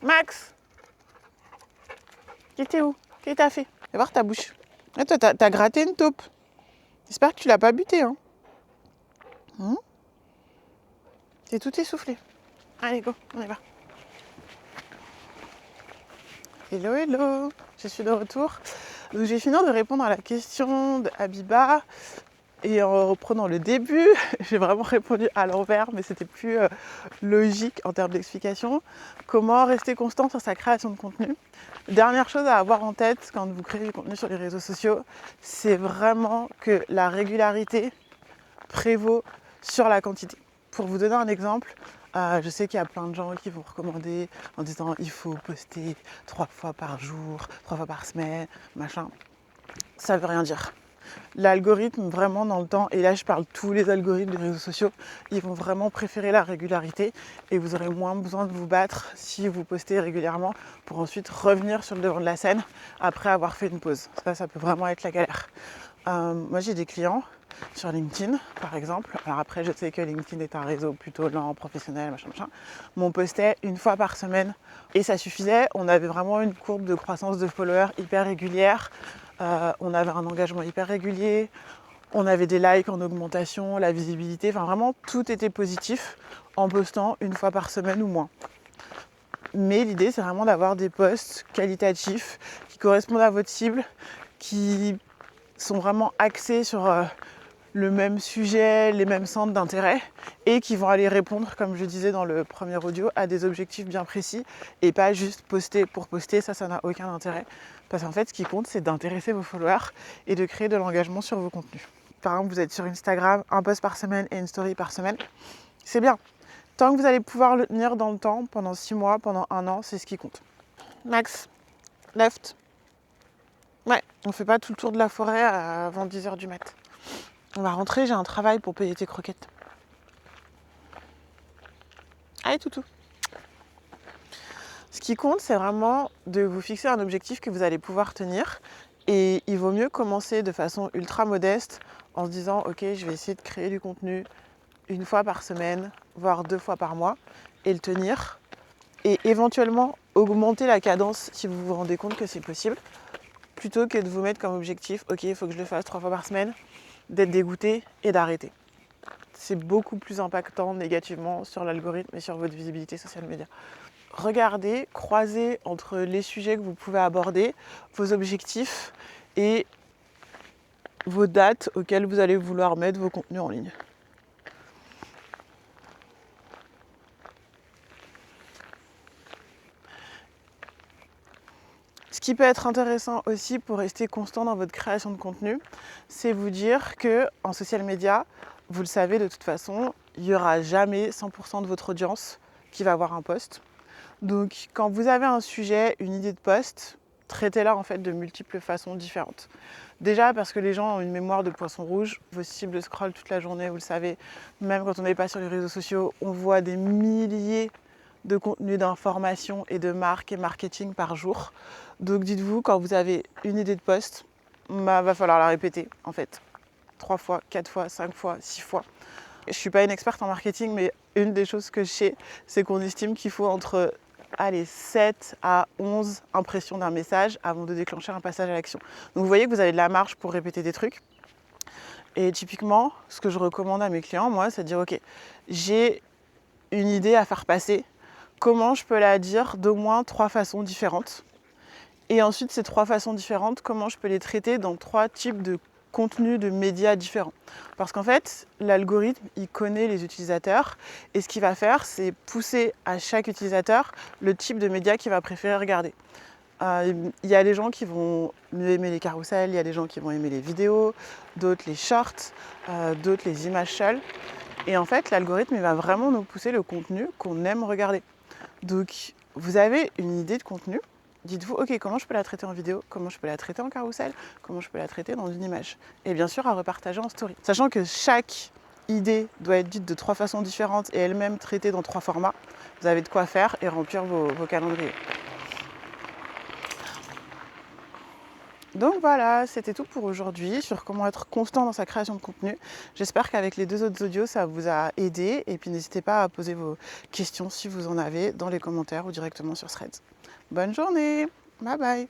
Max, t'étais où? Qu'est-ce que t'as fait? Fais voir ta bouche. Ah, toi, t'as gratté une taupe. J'espère que tu l'as pas buté, hein. T'es tout essoufflé. Allez, go, on y va. Hello, hello, je suis de retour. Donc, j'ai fini de répondre à la question d'Abiba. Et en reprenant le début, j'ai vraiment répondu à l'envers, mais c'était plus logique en termes d'explication. Comment rester constant sur sa création de contenu? Dernière chose à avoir en tête quand vous créez du contenu sur les réseaux sociaux, c'est vraiment que la régularité prévaut sur la quantité. Pour vous donner un exemple, je sais qu'il y a plein de gens qui vont recommander en disant il faut poster 3 fois par jour, 3 fois par semaine, machin. Ça veut rien dire. L'algorithme vraiment dans le temps, et là je parle tous les algorithmes des réseaux sociaux, ils vont vraiment préférer la régularité et vous aurez moins besoin de vous battre si vous postez régulièrement pour ensuite revenir sur le devant de la scène après avoir fait une pause. Ça peut vraiment être la galère. Moi j'ai des clients sur LinkedIn par exemple. Alors après je sais que LinkedIn est un réseau plutôt lent, professionnel, machin. Mais on postait une fois par semaine et ça suffisait. On avait vraiment une courbe de croissance de followers hyper régulière. On avait un engagement hyper régulier, on avait des likes en augmentation, la visibilité, enfin vraiment tout était positif en postant une fois par semaine ou moins. Mais l'idée c'est vraiment d'avoir des posts qualitatifs qui correspondent à votre cible, qui sont vraiment axés sur le même sujet, les mêmes centres d'intérêt et qui vont aller répondre, comme je disais dans le premier audio, à des objectifs bien précis et pas juste poster pour poster, ça n'a aucun intérêt. Parce qu'en fait, ce qui compte, c'est d'intéresser vos followers et de créer de l'engagement sur vos contenus. Par exemple, vous êtes sur Instagram, un post par semaine et une story par semaine, c'est bien. Tant que vous allez pouvoir le tenir dans le temps, pendant 6 mois, pendant 1 an, c'est ce qui compte. Max, left. Ouais, on fait pas tout le tour de la forêt avant 10h du mat'. On va rentrer, j'ai un travail pour payer tes croquettes. Allez, toutou. Ce qui compte, c'est vraiment de vous fixer un objectif que vous allez pouvoir tenir. Et il vaut mieux commencer de façon ultra modeste en se disant « Ok, je vais essayer de créer du contenu une fois par semaine, voire 2 fois par mois, et le tenir. Et éventuellement augmenter la cadence si vous vous rendez compte que c'est possible, plutôt que de vous mettre comme objectif « Ok, il faut que je le fasse 3 fois par semaine », d'être dégoûté et d'arrêter. C'est beaucoup plus impactant négativement sur l'algorithme et sur votre visibilité social media. Regardez, croisez entre les sujets que vous pouvez aborder, vos objectifs et vos dates auxquelles vous allez vouloir mettre vos contenus en ligne. Ce qui peut être intéressant aussi pour rester constant dans votre création de contenu, c'est vous dire qu'en social media, vous le savez de toute façon, il n'y aura jamais 100% de votre audience qui va voir un post. Donc quand vous avez un sujet, une idée de post, traitez-la en fait de multiples façons différentes. Déjà parce que les gens ont une mémoire de poisson rouge, vos cibles scrollent toute la journée, vous le savez, même quand on n'est pas sur les réseaux sociaux, on voit des milliers de contenus d'information et de marque et marketing par jour. Donc dites-vous, quand vous avez une idée de post, va falloir la répéter en fait. 3 fois, 4 fois, 5 fois, 6 fois. Je ne suis pas une experte en marketing, mais une des choses que je sais, c'est qu'on estime qu'il faut entre 7 à 11 impressions d'un message avant de déclencher un passage à l'action. Donc vous voyez que vous avez de la marge pour répéter des trucs. Et typiquement, ce que je recommande à mes clients, moi, c'est de dire, ok, j'ai une idée à faire passer. Comment je peux la dire d'au moins 3 façons différentes? Et ensuite, ces 3 façons différentes, comment je peux les traiter dans 3 types de contenus, de médias différents? Parce qu'en fait, l'algorithme, il connaît les utilisateurs et ce qu'il va faire, c'est pousser à chaque utilisateur le type de média qu'il va préférer regarder. Il y a des gens qui vont mieux aimer les carousels, il y a des gens qui vont aimer les vidéos, d'autres les shorts, d'autres les images seules. Et en fait, l'algorithme, il va vraiment nous pousser le contenu qu'on aime regarder. Donc, vous avez une idée de contenu. Dites-vous, ok, comment je peux la traiter en vidéo? Comment je peux la traiter en carrousel? Comment je peux la traiter dans une image? Et bien sûr, à repartager en story. Sachant que chaque idée doit être dite de 3 façons différentes et elle-même traitée dans 3 formats, vous avez de quoi faire et remplir vos calendriers. Donc voilà, c'était tout pour aujourd'hui sur comment être constant dans sa création de contenu. J'espère qu'avec les 2 autres audios, ça vous a aidé. Et puis n'hésitez pas à poser vos questions si vous en avez dans les commentaires ou directement sur Threads. Bonne journée, bye bye.